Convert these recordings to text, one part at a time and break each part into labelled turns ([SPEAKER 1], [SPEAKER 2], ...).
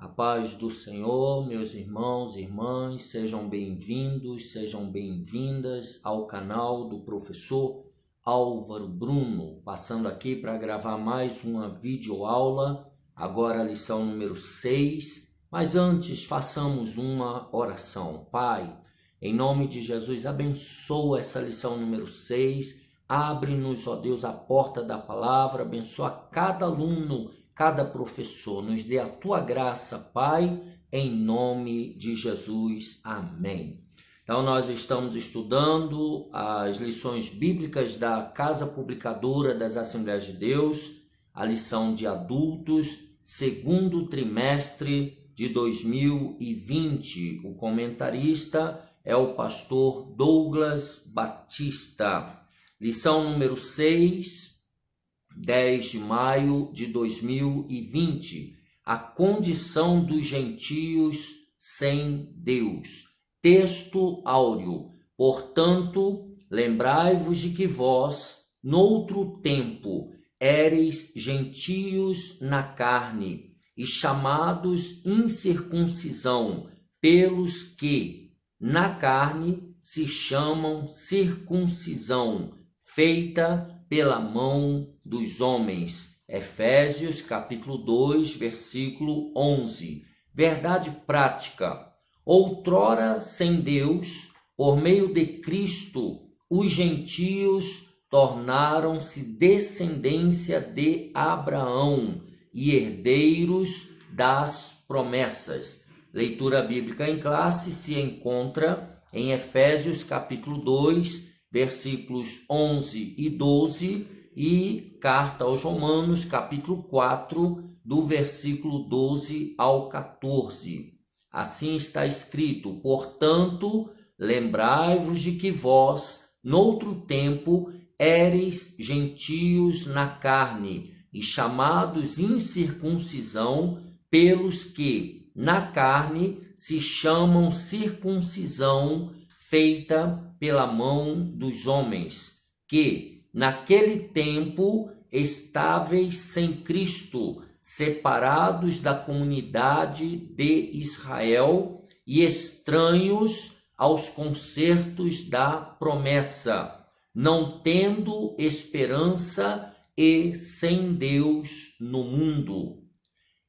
[SPEAKER 1] A paz do Senhor, meus irmãos e irmãs, sejam bem-vindos, sejam bem-vindas ao canal do professor Álvaro Bruno, passando aqui para gravar mais uma videoaula, agora a lição número 6, mas antes façamos uma oração. Pai, em nome de Jesus, abençoa essa lição número 6, abre-nos, ó Deus, a porta da palavra, abençoa cada aluno, cada professor, nos dê a tua graça, Pai, em nome de Jesus. Amém. Então, nós estamos estudando as lições bíblicas da Casa Publicadora das Assembleias de Deus, a lição de adultos, segundo trimestre de 2020. O comentarista é o pastor Douglas Batista. Lição número 6, 10 de maio de 2020, a condição dos gentios sem Deus. Texto áureo. Portanto, lembrai-vos de que vós, noutro tempo, éreis gentios na carne, e chamados incircuncisão, pelos que, na carne, se chamam circuncisão, feita pela mão dos homens. Efésios capítulo 2, versículo 11. Verdade prática. Outrora, sem Deus, por meio de Cristo, os gentios tornaram-se descendência de Abraão e herdeiros das promessas. Leitura bíblica em classe se encontra em Efésios capítulo 2, versículos 11 e 12, e carta aos Romanos, capítulo 4, do versículo 12 ao 14. Assim está escrito: portanto, lembrai-vos de que vós, noutro tempo, éreis gentios na carne, e chamados incircuncisão, pelos que, na carne, se chamam circuncisão, feita pela mão dos homens, que naquele tempo estáveis sem Cristo, separados da comunidade de Israel e estranhos aos concertos da promessa, não tendo esperança e sem Deus no mundo.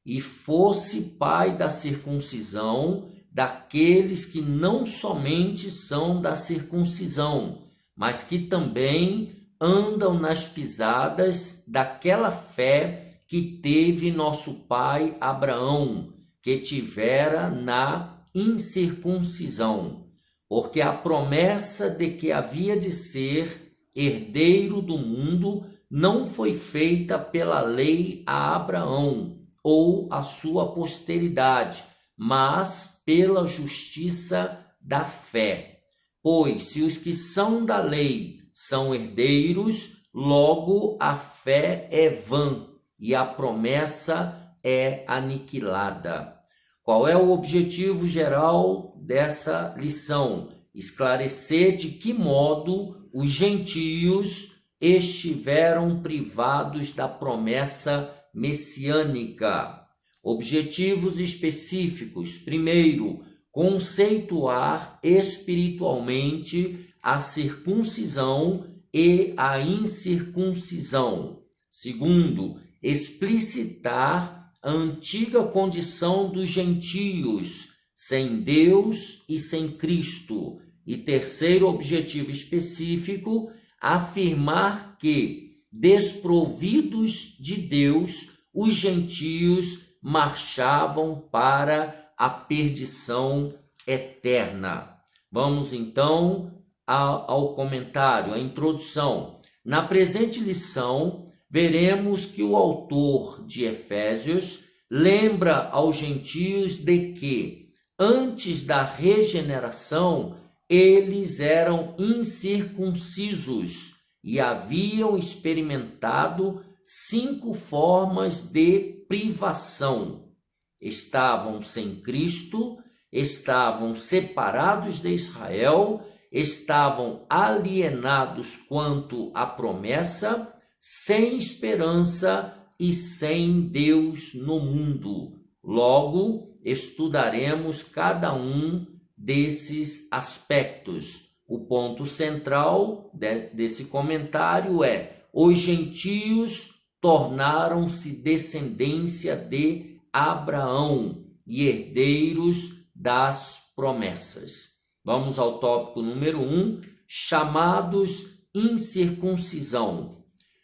[SPEAKER 1] E fosse pai da circuncisão daqueles que não somente são da circuncisão, mas que também andam nas pisadas daquela fé que teve nosso pai Abraão, que tivera na incircuncisão, porque a promessa de que havia de ser herdeiro do mundo não foi feita pela lei a Abraão ou a sua posteridade, mas pela justiça da fé. Pois se os que são da lei são herdeiros, logo a fé é vã e a promessa é aniquilada. Qual é o objetivo geral dessa lição? Esclarecer de que modo os gentios estiveram privados da promessa messiânica. Objetivos específicos. Primeiro, conceituar espiritualmente a circuncisão e a incircuncisão. Segundo, explicitar a antiga condição dos gentios, sem Deus e sem Cristo. E terceiro objetivo específico, afirmar que, desprovidos de Deus, os gentios marchavam para a perdição eterna. Vamos então ao comentário, à introdução. Na presente lição, veremos que o autor de Efésios lembra aos gentios de que, antes da regeneração, eles eram incircuncisos e haviam experimentado 5 formas de privação. Estavam sem Cristo, estavam separados de Israel, estavam alienados quanto à promessa, sem esperança e sem Deus no mundo. Logo, estudaremos cada um desses aspectos. O ponto central desse comentário é: os gentios tornaram-se descendência de Abraão e herdeiros das promessas. Vamos ao tópico número 1, chamados incircuncisão.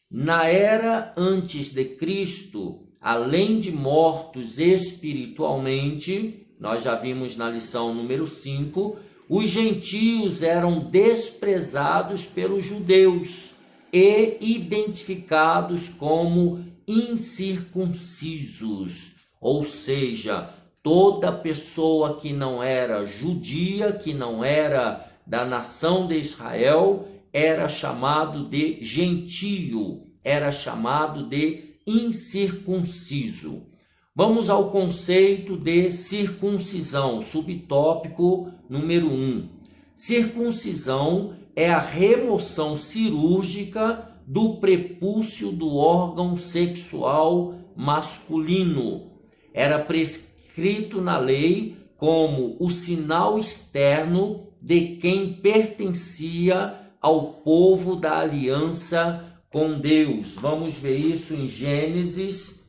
[SPEAKER 1] Na era antes de Cristo, além de mortos espiritualmente, nós já vimos na lição número 5, os gentios eram desprezados pelos judeus e identificados como incircuncisos, ou seja, toda pessoa que não era judia, que não era da nação de Israel, era chamado de gentio, era chamado de incircunciso. Vamos ao conceito de circuncisão, subtópico número 1. Circuncisão é a remoção cirúrgica do prepúcio do órgão sexual masculino. Era prescrito na lei como o sinal externo de quem pertencia ao povo da aliança com Deus. Vamos ver isso em Gênesis.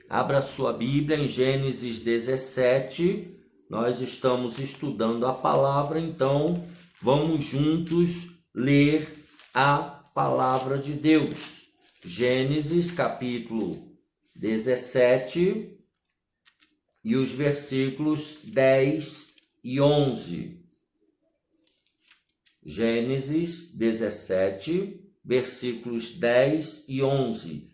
[SPEAKER 1] Abra sua Bíblia em Gênesis 17. Nós estamos estudando a palavra, então vamos juntos ler a palavra de Deus. Gênesis capítulo 17 e os versículos 10 e 11. Gênesis 17, versículos 10 e 11.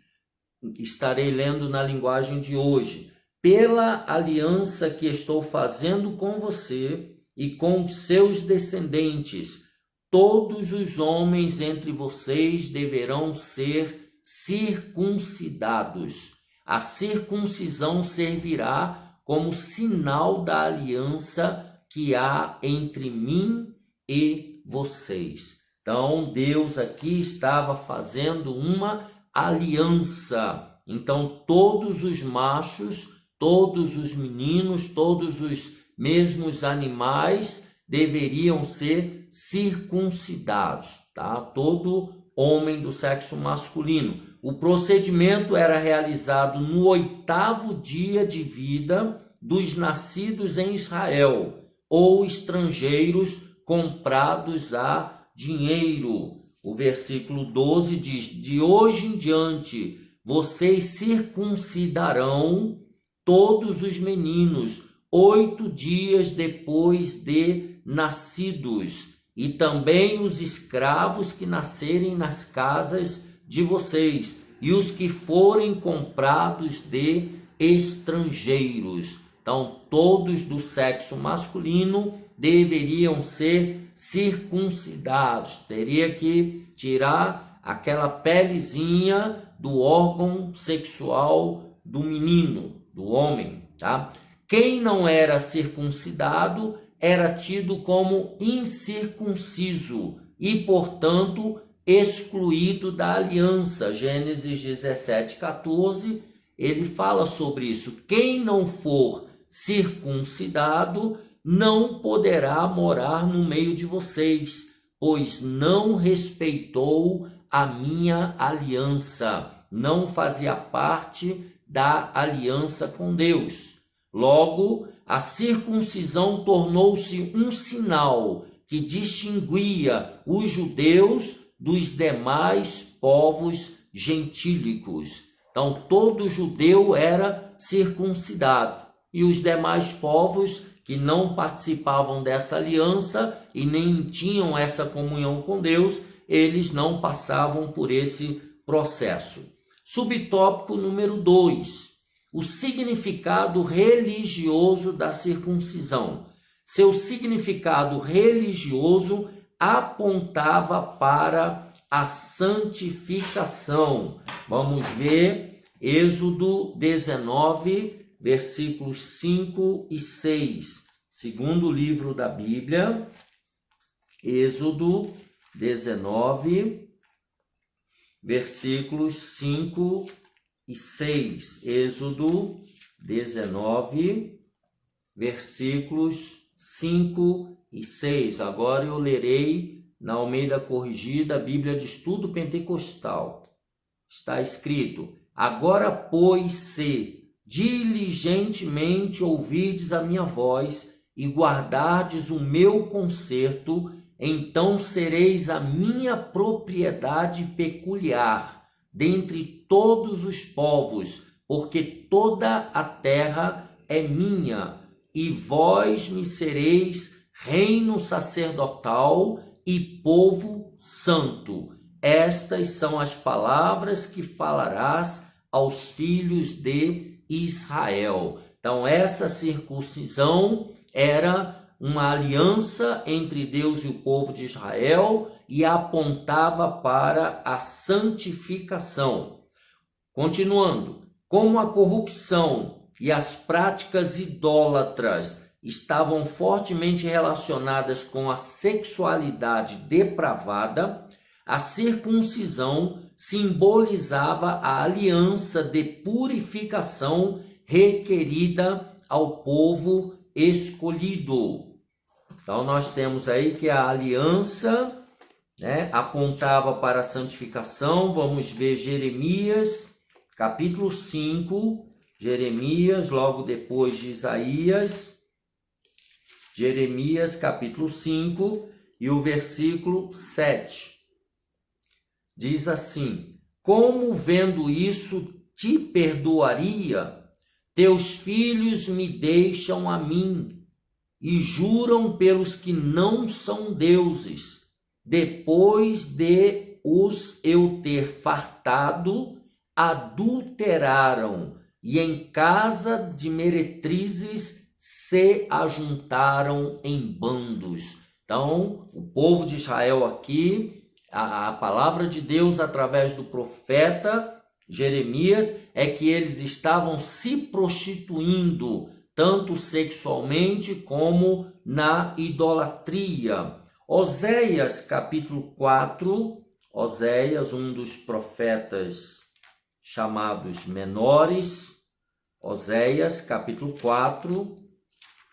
[SPEAKER 1] Estarei lendo na linguagem de hoje. Pela aliança que estou fazendo com você e com seus descendentes, todos os homens entre vocês deverão ser circuncidados. A circuncisão servirá como sinal da aliança que há entre mim e vocês. Então, Deus aqui estava fazendo uma aliança. Então, todos os machos, todos os meninos, todos os mesmos animais deveriam ser circuncidados, tá? Todo homem do sexo masculino. O procedimento era realizado no 8º dia de vida dos nascidos em Israel ou estrangeiros comprados a dinheiro. O versículo 12 diz: de hoje em diante vocês circuncidarão todos os meninos 8 dias depois de nascidos, e também os escravos que nascerem nas casas de vocês e os que forem comprados de estrangeiros. Então, todos do sexo masculino deveriam ser circuncidados. Teria que tirar aquela pelezinha do órgão sexual do menino, do homem, tá? Quem não era circuncidado era tido como incircunciso e, portanto, excluído da aliança. Gênesis 17:14, ele fala sobre isso. Quem não for circuncidado não poderá morar no meio de vocês, pois não respeitou a minha aliança, não fazia parte da aliança com Deus. Logo, a circuncisão tornou-se um sinal que distinguia os judeus dos demais povos gentílicos. Então, todo judeu era circuncidado e os demais povos que não participavam dessa aliança e nem tinham essa comunhão com Deus, eles não passavam por esse processo. Subtópico número 2. O significado religioso da circuncisão. Seu significado religioso apontava para a santificação. Vamos ver Êxodo 19, versículos 5 e 6. Segundo livro da Bíblia, Êxodo 19, versículos 5 e 6. Êxodo 19, versículos 5 e 6. Agora eu lerei na Almeida Corrigida, a Bíblia de Estudo Pentecostal. Está escrito: agora, pois, se diligentemente ouvirdes a minha voz e guardardes o meu concerto, então sereis a minha propriedade peculiar dentre todos os povos, porque toda a terra é minha, e vós me sereis reino sacerdotal e povo santo. Estas são as palavras que falarás aos filhos de Israel. Então, essa circuncisão era uma aliança entre Deus e o povo de Israel e apontava para a santificação. Continuando, como a corrupção e as práticas idólatras estavam fortemente relacionadas com a sexualidade depravada, a circuncisão simbolizava a aliança de purificação requerida ao povo escolhido. Então nós temos aí que a aliança, apontava para a santificação. Vamos ver Jeremias, capítulo 5, Jeremias, logo depois de Isaías. Jeremias, capítulo 5, e o versículo 7. Diz assim: como vendo isso te perdoaria? Teus filhos me deixam a mim e juram pelos que não são deuses, depois de os eu ter fartado, adulteraram, e em casa de meretrizes se ajuntaram em bandos. Então, o povo de Israel aqui, a palavra de Deus através do profeta Jeremias é que eles estavam se prostituindo, tanto sexualmente como na idolatria. Oséias, capítulo 4, Oséias, um dos profetas chamados menores. Oséias, capítulo 4,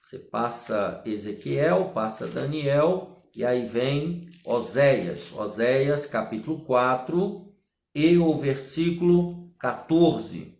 [SPEAKER 1] você passa Ezequiel, passa Daniel, e aí vem Oséias. Oséias, capítulo 4, e o versículo 14.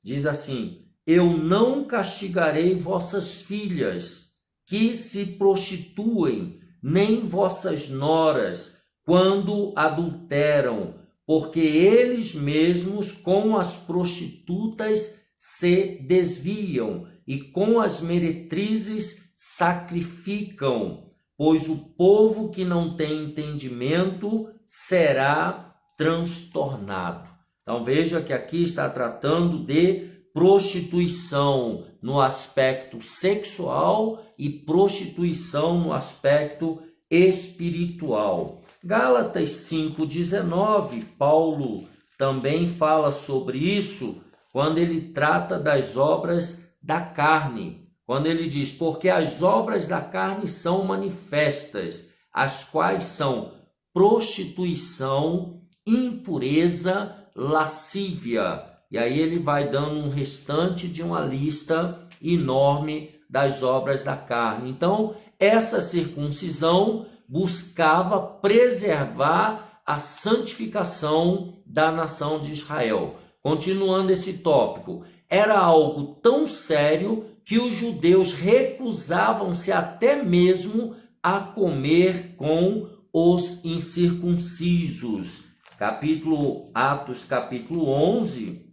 [SPEAKER 1] Diz assim: eu não castigarei vossas filhas que se prostituem, nem vossas noras quando adulteram, porque eles mesmos com as prostitutas se desviam e com as meretrizes sacrificam, pois o povo que não tem entendimento será transtornado. Então veja que aqui está tratando de prostituição no aspecto sexual e prostituição no aspecto espiritual. Gálatas 5,19, Paulo também fala sobre isso quando ele trata das obras da carne. Quando ele diz: porque as obras da carne são manifestas, as quais são prostituição, impureza, lascívia. E aí ele vai dando um restante de uma lista enorme das obras da carne. Então, essa circuncisão buscava preservar a santificação da nação de Israel. Continuando esse tópico, era algo tão sério que os judeus recusavam-se até mesmo a comer com os incircuncisos. Atos capítulo 11,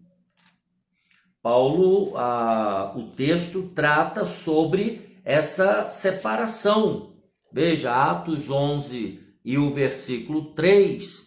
[SPEAKER 1] Paulo, o texto trata sobre essa separação. Veja, Atos 11 e o versículo 3,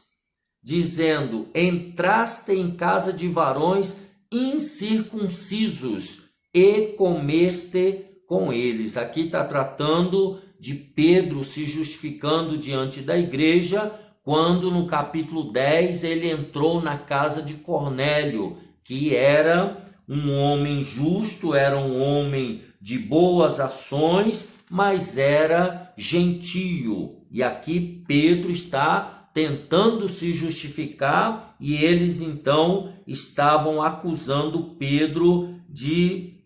[SPEAKER 1] dizendo: entraste em casa de varões incircuncisos e comeste com eles. Aqui está tratando de Pedro se justificando diante da igreja, quando no capítulo 10 ele entrou na casa de Cornélio, que era um homem justo, era um homem de boas ações, mas era gentio. E aqui Pedro está tentando se justificar, e eles então estavam acusando Pedro de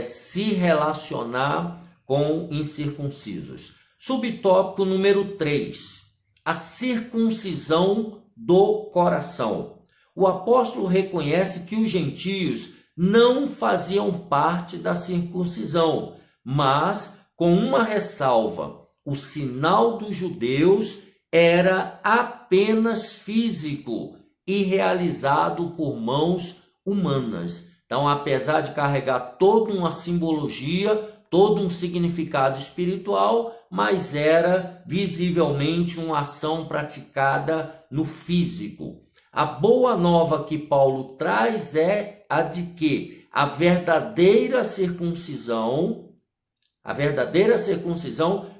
[SPEAKER 1] se relacionar com incircuncisos. Subtópico número 3, a circuncisão do coração. O apóstolo reconhece que os gentios não faziam parte da circuncisão, mas com uma ressalva: o sinal dos judeus era apenas físico e realizado por mãos humanas. Então, apesar de carregar toda uma simbologia, todo um significado espiritual, mas era visivelmente uma ação praticada no físico. A boa nova que Paulo traz é a de que a verdadeira circuncisão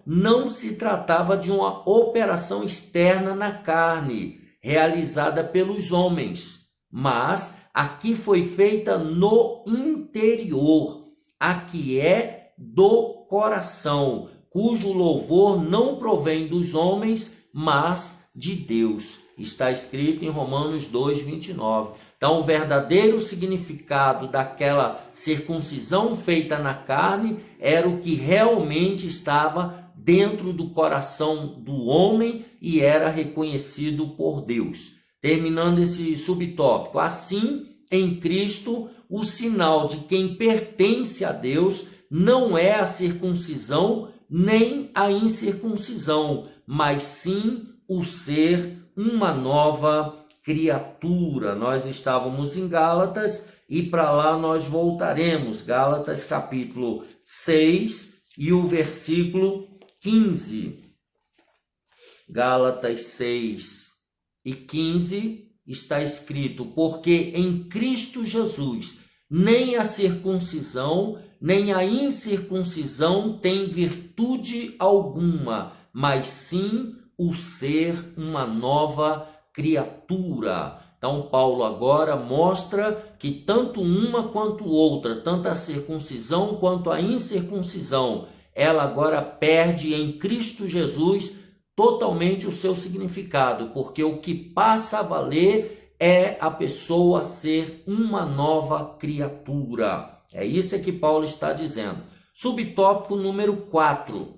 [SPEAKER 1] não se tratava de uma operação externa na carne, realizada pelos homens, mas aqui foi feita no interior, a que é do coração, cujo louvor não provém dos homens, mas de Deus. Está escrito em Romanos 2:29. Então, o verdadeiro significado daquela circuncisão feita na carne era o que realmente estava dentro do coração do homem e era reconhecido por Deus. Terminando esse subtópico, assim, em Cristo, o sinal de quem pertence a Deus não é a circuncisão nem a incircuncisão, mas sim o ser uma nova criatura. Nós estávamos em Gálatas e para lá nós voltaremos. Gálatas capítulo 6 e o versículo 15. Gálatas 6 e 15 está escrito: porque em Cristo Jesus nem a circuncisão nem a incircuncisão tem virtude alguma, mas sim o ser uma nova criatura. Então, Paulo agora mostra que tanto uma quanto outra, tanto a circuncisão quanto a incircuncisão, ela agora perde em Cristo Jesus totalmente o seu significado, porque o que passa a valer é a pessoa ser uma nova criatura. É isso que Paulo está dizendo. Subtópico número 4.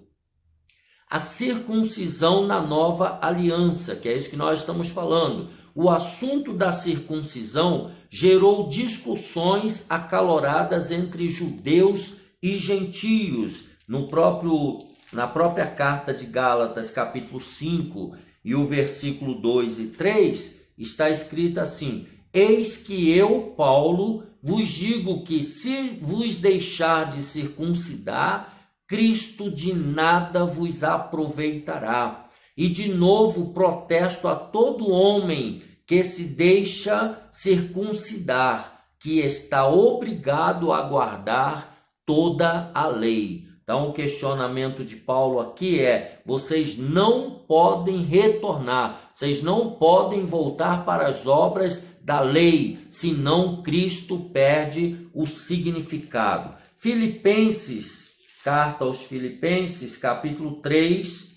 [SPEAKER 1] A circuncisão na nova aliança, que é isso que nós estamos falando. O assunto da circuncisão gerou discussões acaloradas entre judeus e gentios. Na própria carta de Gálatas, capítulo 5, e o versículo 2 e 3, está escrito assim: eis que eu, Paulo, vos digo que se vos deixar de circuncidar, Cristo de nada vos aproveitará. E de novo protesto a todo homem que se deixa circuncidar, que está obrigado a guardar toda a lei. Então, o questionamento de Paulo aqui é: vocês não podem retornar, vocês não podem voltar para as obras da lei, senão Cristo perde o significado. Filipenses, carta aos Filipenses, capítulo 3,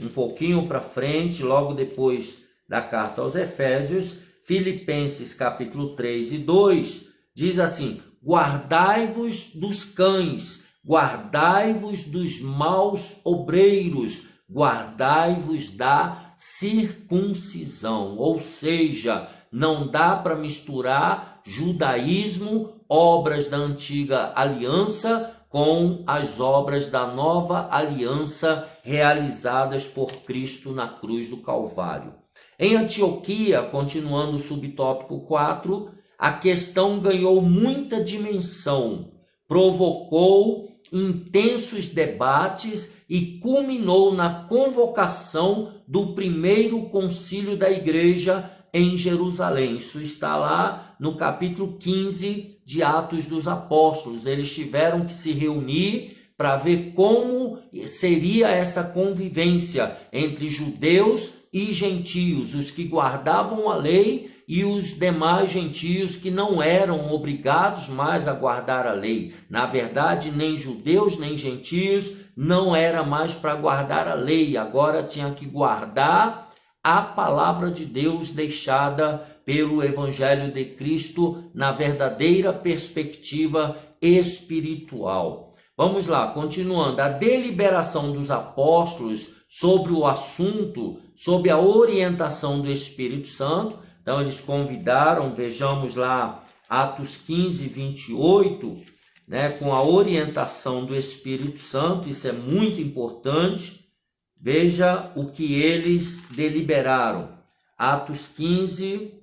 [SPEAKER 1] um pouquinho para frente, logo depois da carta aos Efésios, Filipenses, capítulo 3 e 2, diz assim: guardai-vos dos cães, guardai-vos dos maus obreiros, guardai-vos da circuncisão. Ou seja, não dá para misturar judaísmo, obras da antiga aliança, com as obras da nova aliança realizadas por Cristo na cruz do Calvário. Em Antioquia, continuando o subtópico 4, a questão ganhou muita dimensão, provocou intensos debates e culminou na convocação do primeiro concílio da igreja em Jerusalém. Isso está lá no capítulo 15 de Atos dos Apóstolos. Eles tiveram que se reunir para ver como seria essa convivência entre judeus e gentios, os que guardavam a lei e os demais gentios que não eram obrigados mais a guardar a lei. Na verdade, nem judeus nem gentios não era mais para guardar a lei, agora tinha que guardar a palavra de Deus deixada pelo Evangelho de Cristo na verdadeira perspectiva espiritual. Vamos lá, continuando. A deliberação dos apóstolos sobre o assunto, sob a orientação do Espírito Santo. Então, eles convidaram, vejamos lá, Atos 15, 28, né, com a orientação do Espírito Santo, isso é muito importante. Veja o que eles deliberaram. Atos 15,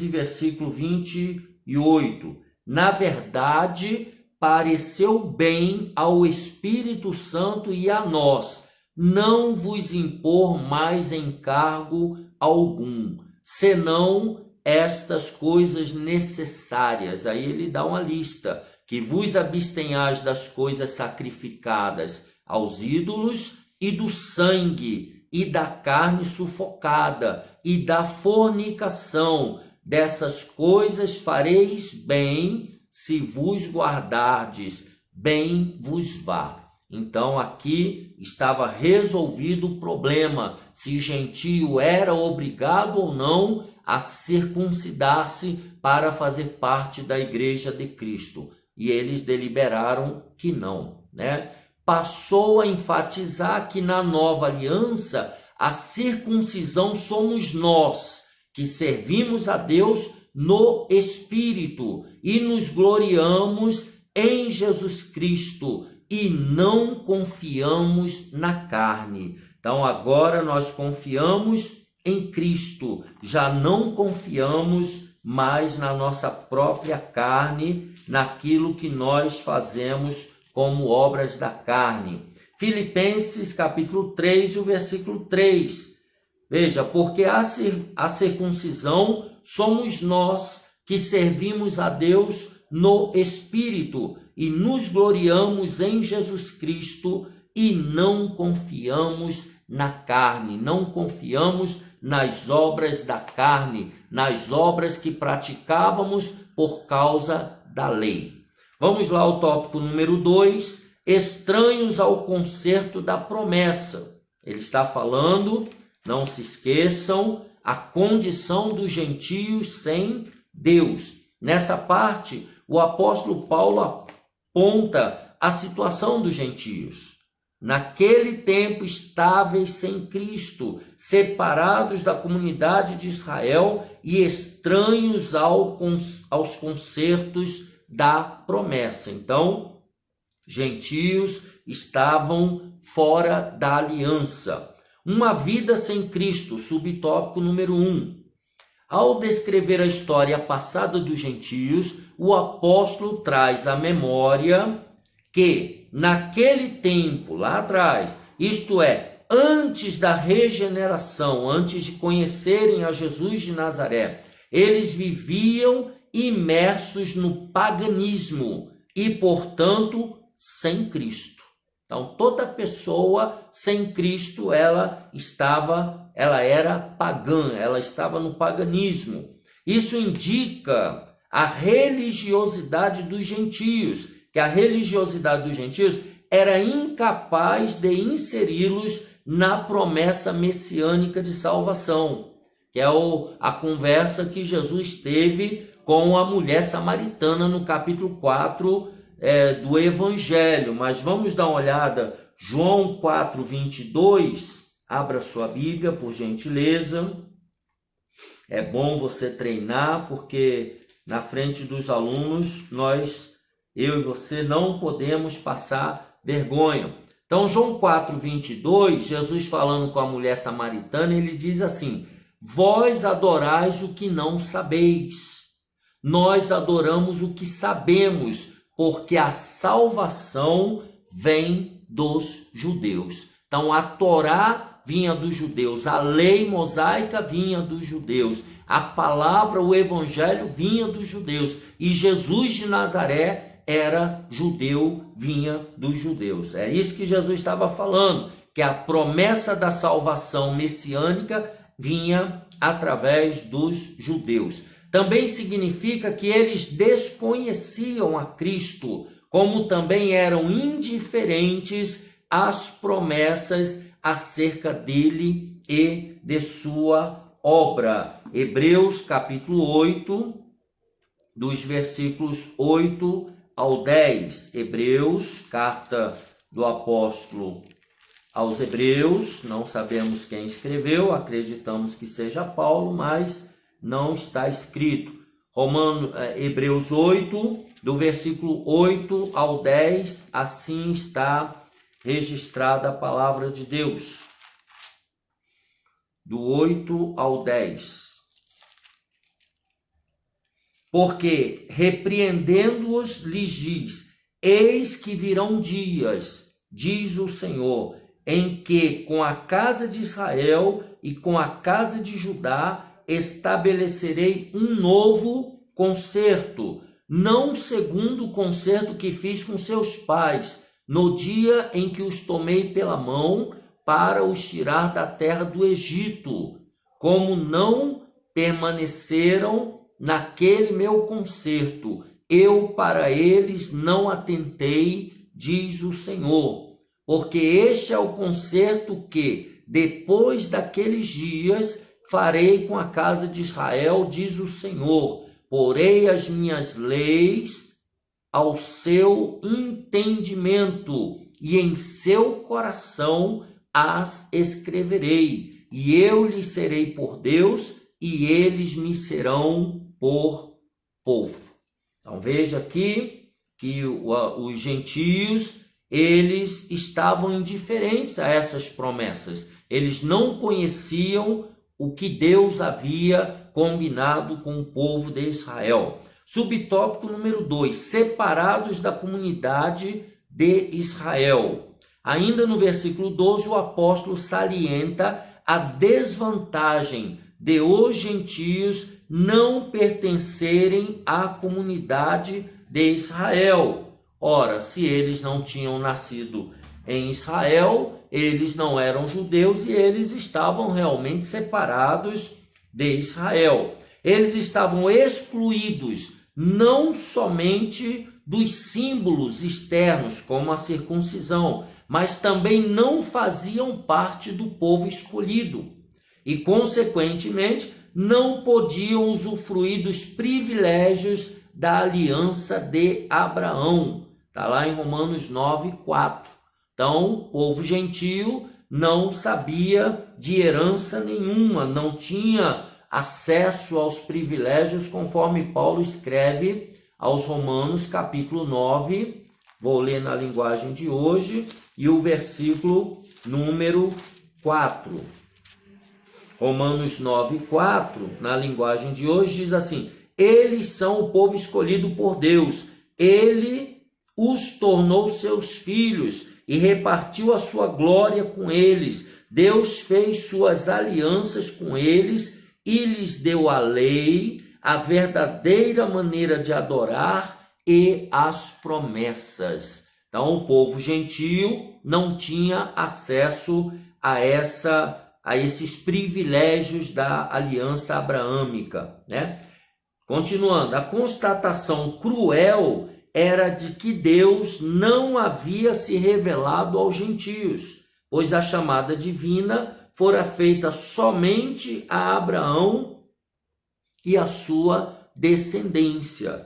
[SPEAKER 1] versículo 28. Na verdade, pareceu bem ao Espírito Santo e a nós não vos impor mais encargo algum, senão estas coisas necessárias. Aí ele dá uma lista: que vos abstenhais das coisas sacrificadas aos ídolos, e do sangue, e da carne sufocada, e da fornicação. Dessas coisas fareis bem, se vos guardardes, bem vos vá. Então aqui estava resolvido o problema, se gentio era obrigado ou não a circuncidar-se para fazer parte da igreja de Cristo. E eles deliberaram que não, né? Passou a enfatizar que na nova aliança a circuncisão somos nós, que servimos a Deus no Espírito e nos gloriamos em Jesus Cristo e não confiamos na carne. Então agora nós confiamos em Cristo, já não confiamos mais na nossa própria carne, naquilo que nós fazemos como obras da carne. Filipenses capítulo 3, o versículo 3. Veja, porque a circuncisão somos nós que servimos a Deus no Espírito e nos gloriamos em Jesus Cristo e não confiamos na carne, não confiamos nas obras da carne, nas obras que praticávamos por causa da lei. Vamos lá ao tópico número 2, estranhos ao concerto da promessa. Ele está falando, não se esqueçam, a condição dos gentios sem Deus. Nessa parte, o apóstolo Paulo aponta a situação dos gentios. Naquele tempo, estáveis sem Cristo, separados da comunidade de Israel e estranhos aos concertos da promessa. Então, gentios estavam fora da aliança. Uma vida sem Cristo, subtópico número 1. Ao descrever a história passada dos gentios, o apóstolo traz à memória que naquele tempo, lá atrás, isto é, antes da regeneração, antes de conhecerem a Jesus de Nazaré, eles viviam imersos no paganismo e, portanto, sem Cristo. Então, toda pessoa sem Cristo, ela era pagã, ela estava no paganismo. Isso indica a religiosidade dos gentios, que a religiosidade dos gentios era incapaz de inseri-los na promessa messiânica de salvação, que é a conversa que Jesus teve com a mulher samaritana no capítulo 4 do Evangelho. Mas vamos dar uma olhada, João 4, 22, abra sua Bíblia, por gentileza. É bom você treinar, porque na frente dos alunos, eu e você, não podemos passar vergonha. Então, João 4, 22, Jesus falando com a mulher samaritana, ele diz assim: vós adorais o que não sabeis, nós adoramos o que sabemos, porque a salvação vem dos judeus. Então, a Torá vinha dos judeus, a lei mosaica vinha dos judeus, a palavra, o evangelho vinha dos judeus, e Jesus de Nazaré era judeu, vinha dos judeus. É isso que Jesus estava falando, que a promessa da salvação messiânica vinha através dos judeus. Também significa que eles desconheciam a Cristo, como também eram indiferentes às promessas acerca dele e de sua obra. Hebreus capítulo 8, dos versículos 8 ao 10. Hebreus, carta do apóstolo aos Hebreus, não sabemos quem escreveu, acreditamos que seja Paulo, mas não está escrito. Hebreus 8, do versículo 8 ao 10, assim está registrada a palavra de Deus. Do 8 ao 10. Porque, repreendendo-os, lhes diz: eis que virão dias, diz o Senhor, em que com a casa de Israel e com a casa de Judá estabelecerei um novo concerto, não segundo o concerto que fiz com seus pais, no dia em que os tomei pela mão para os tirar da terra do Egito, como não permaneceram naquele meu concerto, eu para eles não atentei, diz o Senhor. Porque este é o concerto que, depois daqueles dias, farei com a casa de Israel, diz o Senhor. Porei as minhas leis ao seu entendimento, e em seu coração as escreverei. E eu lhes serei por Deus, e eles me serão por povo. Então veja aqui que os gentios, eles estavam indiferentes a essas promessas. Eles não conheciam o que Deus havia combinado com o povo de Israel. Subtópico número 2, separados da comunidade de Israel. Ainda no versículo 12, o apóstolo salienta a desvantagem de os gentios não pertencerem à comunidade de Israel. Ora, se eles não tinham nascido em Israel, eles não eram judeus e eles estavam realmente separados de Israel. Eles estavam excluídos não somente dos símbolos externos, como a circuncisão, mas também não faziam parte do povo escolhido e, consequentemente, não podiam usufruir dos privilégios da aliança de Abraão. Está lá em Romanos 9, 4. Então, o povo gentio não sabia de herança nenhuma, não tinha acesso aos privilégios, conforme Paulo escreve aos Romanos, capítulo 9, vou ler na linguagem de hoje, e o versículo número 4. Romanos 9, 4, na linguagem de hoje, diz assim: eles são o povo escolhido por Deus, ele os tornou seus filhos e repartiu a sua glória com eles. Deus fez suas alianças com eles e lhes deu a lei, a verdadeira maneira de adorar e as promessas. Então, o povo gentio não tinha acesso a esses privilégios da aliança abraâmica, né? Continuando, a constatação cruel era de que Deus não havia se revelado aos gentios, pois a chamada divina fora feita somente a Abraão e a sua descendência.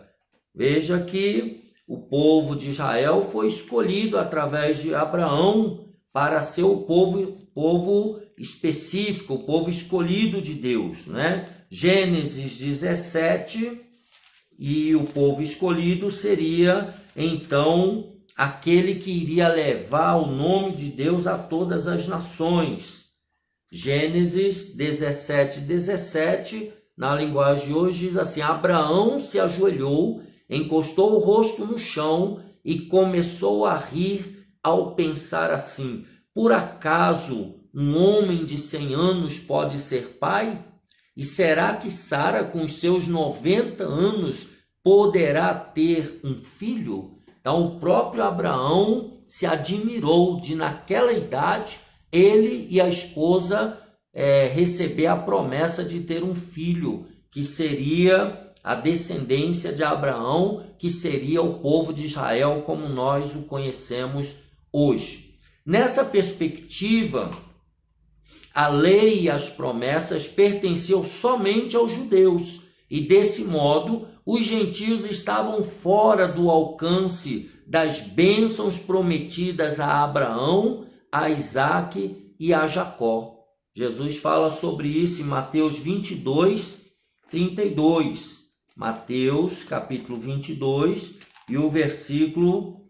[SPEAKER 1] Veja que o povo de Israel foi escolhido através de Abraão para ser o povo específico, o povo escolhido de Deus, né? Gênesis 17, e o povo escolhido seria então aquele que iria levar o nome de Deus a todas as nações. Gênesis 17, 17, na linguagem de hoje diz assim: Abraão se ajoelhou, encostou o rosto no chão e começou a rir ao pensar assim: por acaso um homem de 100 anos pode ser pai? E será que Sara, com os seus 90 anos, poderá ter um filho? Então, o próprio Abraão se admirou de, naquela idade, ele e a esposa receber a promessa de ter um filho, que seria a descendência de Abraão, que seria o povo de Israel como nós o conhecemos hoje. Nessa perspectiva, a lei e as promessas pertenciam somente aos judeus, e desse modo os gentios estavam fora do alcance das bênçãos prometidas a Abraão, a Isaque e a Jacó. Jesus fala sobre isso em Mateus 22, 32. Mateus, capítulo 22, e o versículo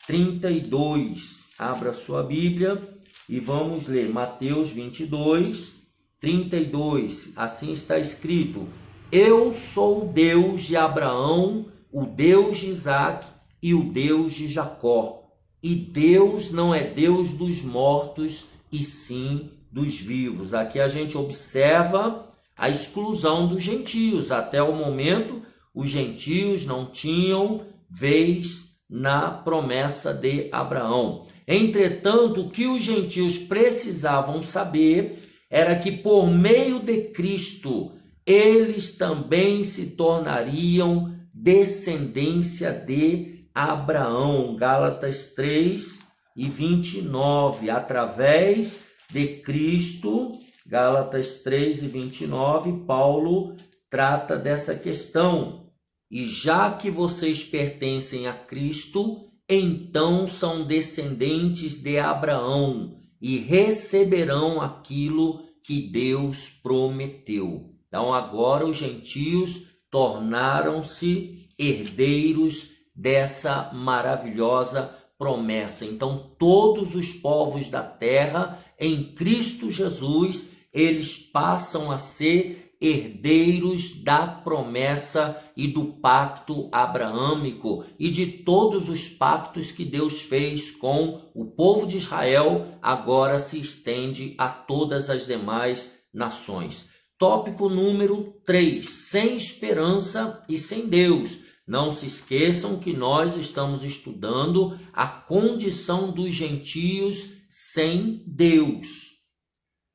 [SPEAKER 1] 32. Abra sua Bíblia e vamos ler Mateus 22, 32. Assim está escrito: Eu sou o Deus de Abraão, o Deus de Isaque e o Deus de Jacó. E Deus não é Deus dos mortos, e sim dos vivos. Aqui a gente observa a exclusão dos gentios. Até o momento, os gentios não tinham vez na promessa de Abraão. Entretanto, o que os gentios precisavam saber era que por meio de Cristo, eles também se tornariam descendência de Abraão. Gálatas 3 e 29. Através de Cristo, Gálatas 3 e 29, Paulo trata dessa questão. E já que vocês pertencem a Cristo, então são descendentes de Abraão e receberão aquilo que Deus prometeu. Então agora os gentios tornaram-se herdeiros dessa maravilhosa promessa. Então todos os povos da terra, em Cristo Jesus, eles passam a ser herdeiros da promessa e do pacto abraâmico e de todos os pactos que Deus fez com o povo de Israel, agora se estende a todas as demais nações. Tópico número 3, sem esperança e sem Deus. Não se esqueçam que nós estamos estudando a condição dos gentios sem Deus.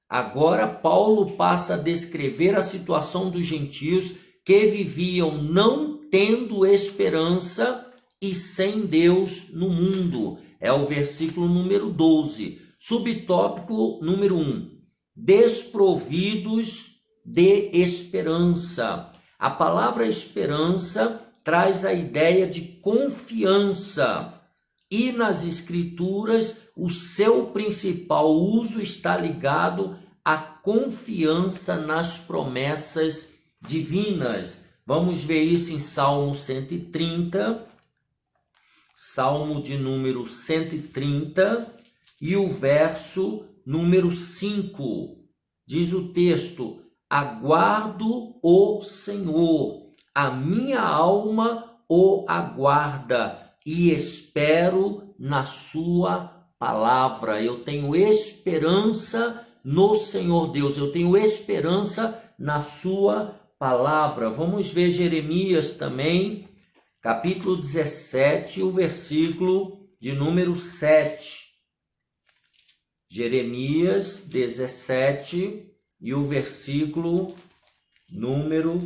[SPEAKER 1] Agora Paulo passa a descrever a situação dos gentios que viviam não tendo esperança e sem Deus no mundo. É o versículo número 12. Subtópico número 1. Desprovidos de esperança. A palavra esperança traz a ideia de confiança. E nas Escrituras, o seu principal uso está ligado à confiança nas promessas divinas. Vamos ver isso em Salmo 130, Salmo de número 130, e o verso número 5. Diz o texto: aguardo o Senhor, a minha alma o aguarda, e espero na sua palavra. Eu tenho esperança no Senhor Deus, eu tenho esperança na sua palavra. Vamos ver Jeremias também, capítulo 17, o versículo de número 7. Jeremias 17 e o versículo número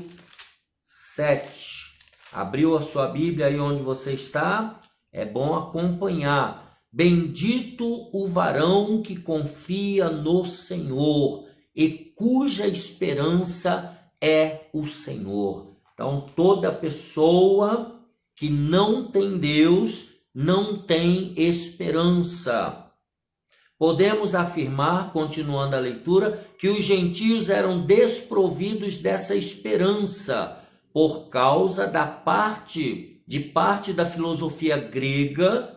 [SPEAKER 1] 7. Abriu a sua Bíblia aí onde você está? É bom acompanhar. Bendito o varão que confia no Senhor e cuja esperança é o Senhor. Então, toda pessoa que não tem Deus não tem esperança. Podemos afirmar, continuando a leitura, que os gentios eram desprovidos dessa esperança por causa da parte da filosofia grega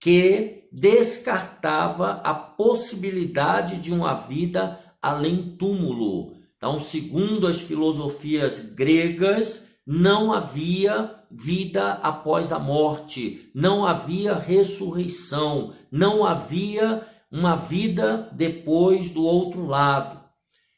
[SPEAKER 1] que descartava a possibilidade de uma vida além túmulo. Então, segundo as filosofias gregas, não havia vida após a morte, não havia ressurreição, não havia uma vida depois do outro lado,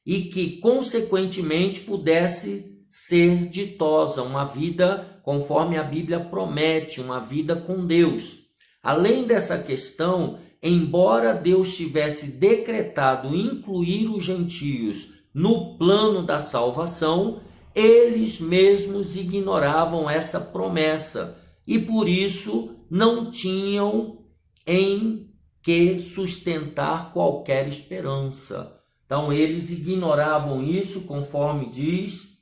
[SPEAKER 1] e que, consequentemente, pudesse ser ditosa, uma vida conforme a Bíblia promete, uma vida com Deus. Além dessa questão, embora Deus tivesse decretado incluir os gentios no plano da salvação, eles mesmos ignoravam essa promessa e por isso não tinham em que sustentar qualquer esperança. Então eles ignoravam isso, conforme diz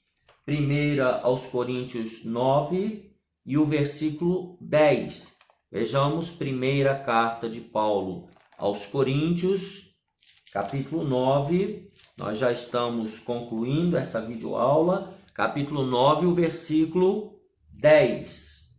[SPEAKER 1] 1 aos Coríntios 9 e o versículo 10. Vejamos, primeira carta de Paulo aos Coríntios, capítulo 9. Nós já estamos concluindo essa videoaula. Capítulo 9, o versículo 10.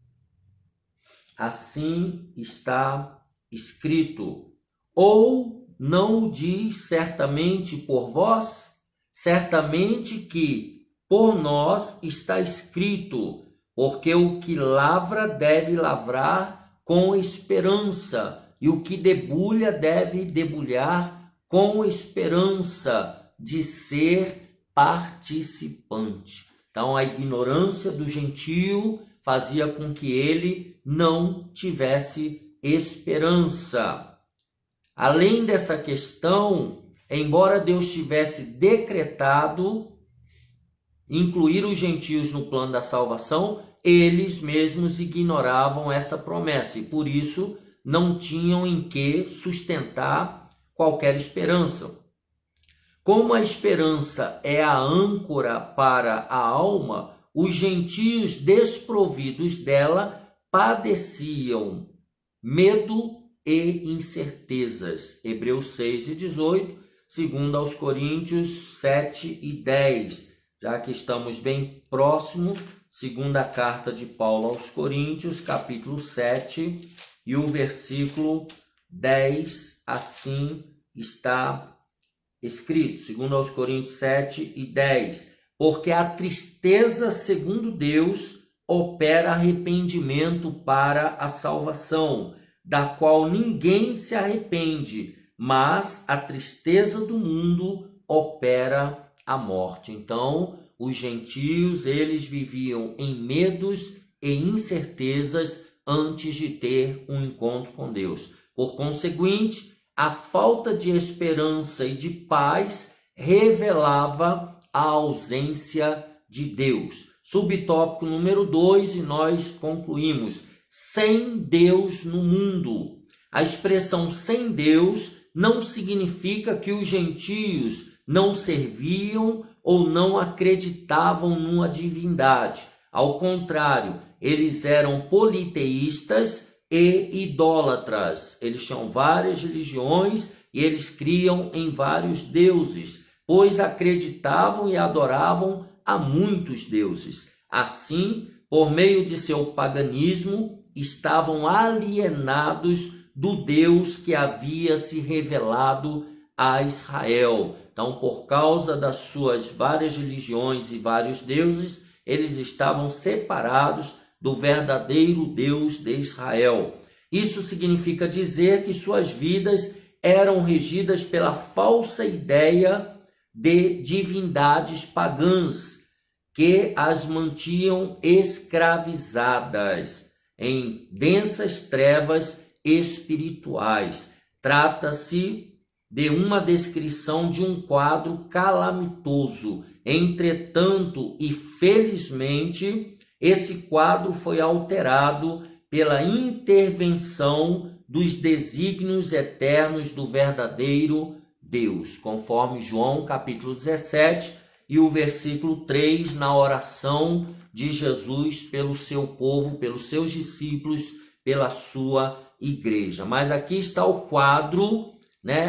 [SPEAKER 1] Assim está escrito: ou não o diz certamente por vós? Certamente que por nós está escrito, porque o que lavra deve lavrar com esperança, e o que debulha deve debulhar com esperança de ser participante. Então, a ignorância do gentio fazia com que ele não tivesse esperança. Além dessa questão, embora Deus tivesse decretado incluir os gentios no plano da salvação, eles mesmos ignoravam essa promessa e por isso não tinham em que sustentar qualquer esperança. Como a esperança é a âncora para a alma, os gentios desprovidos dela padeciam medo e incertezas. Hebreus 6 e 18, segundo aos Coríntios 7 e 10. Já que estamos bem próximo, segunda carta de Paulo aos Coríntios, capítulo 7 e o versículo 10, assim está escrito, segundo aos Coríntios 7 e 10, porque a tristeza, segundo Deus, opera arrependimento para a salvação, da qual ninguém se arrepende, mas a tristeza do mundo opera a morte. Então, os gentios, eles viviam em medos e incertezas antes de ter um encontro com Deus. Por conseguinte, a falta de esperança e de paz revelava a ausência de Deus. Subtópico número 2, e nós concluímos: sem Deus no mundo. A expressão sem Deus não significa que os gentios não serviam ou não acreditavam numa divindade. Ao contrário, eles eram politeístas e idólatras. Eles tinham várias religiões e eles criam em vários deuses, pois acreditavam e adoravam a muitos deuses. Assim, por meio de seu paganismo, estavam alienados do Deus que havia se revelado a Israel. Então, por causa das suas várias religiões e vários deuses, eles estavam separados do verdadeiro Deus de Israel. Isso significa dizer que suas vidas eram regidas pela falsa ideia de divindades pagãs, que as mantinham escravizadas em densas trevas espirituais. Trata-se de uma descrição de um quadro calamitoso. Entretanto, e felizmente, esse quadro foi alterado pela intervenção dos desígnios eternos do verdadeiro Deus, conforme João capítulo 17 e o versículo 3, na oração de Jesus pelo seu povo, pelos seus discípulos, pela sua igreja. Mas aqui está o quadro,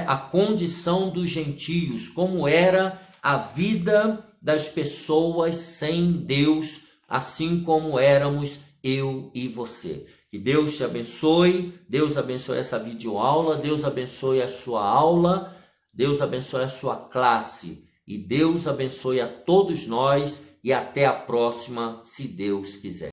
[SPEAKER 1] a condição dos gentios, como era a vida das pessoas sem Deus, assim como éramos eu e você. Que Deus te abençoe, Deus abençoe essa videoaula, Deus abençoe a sua aula, Deus abençoe a sua classe e Deus abençoe a todos nós e até a próxima, se Deus quiser.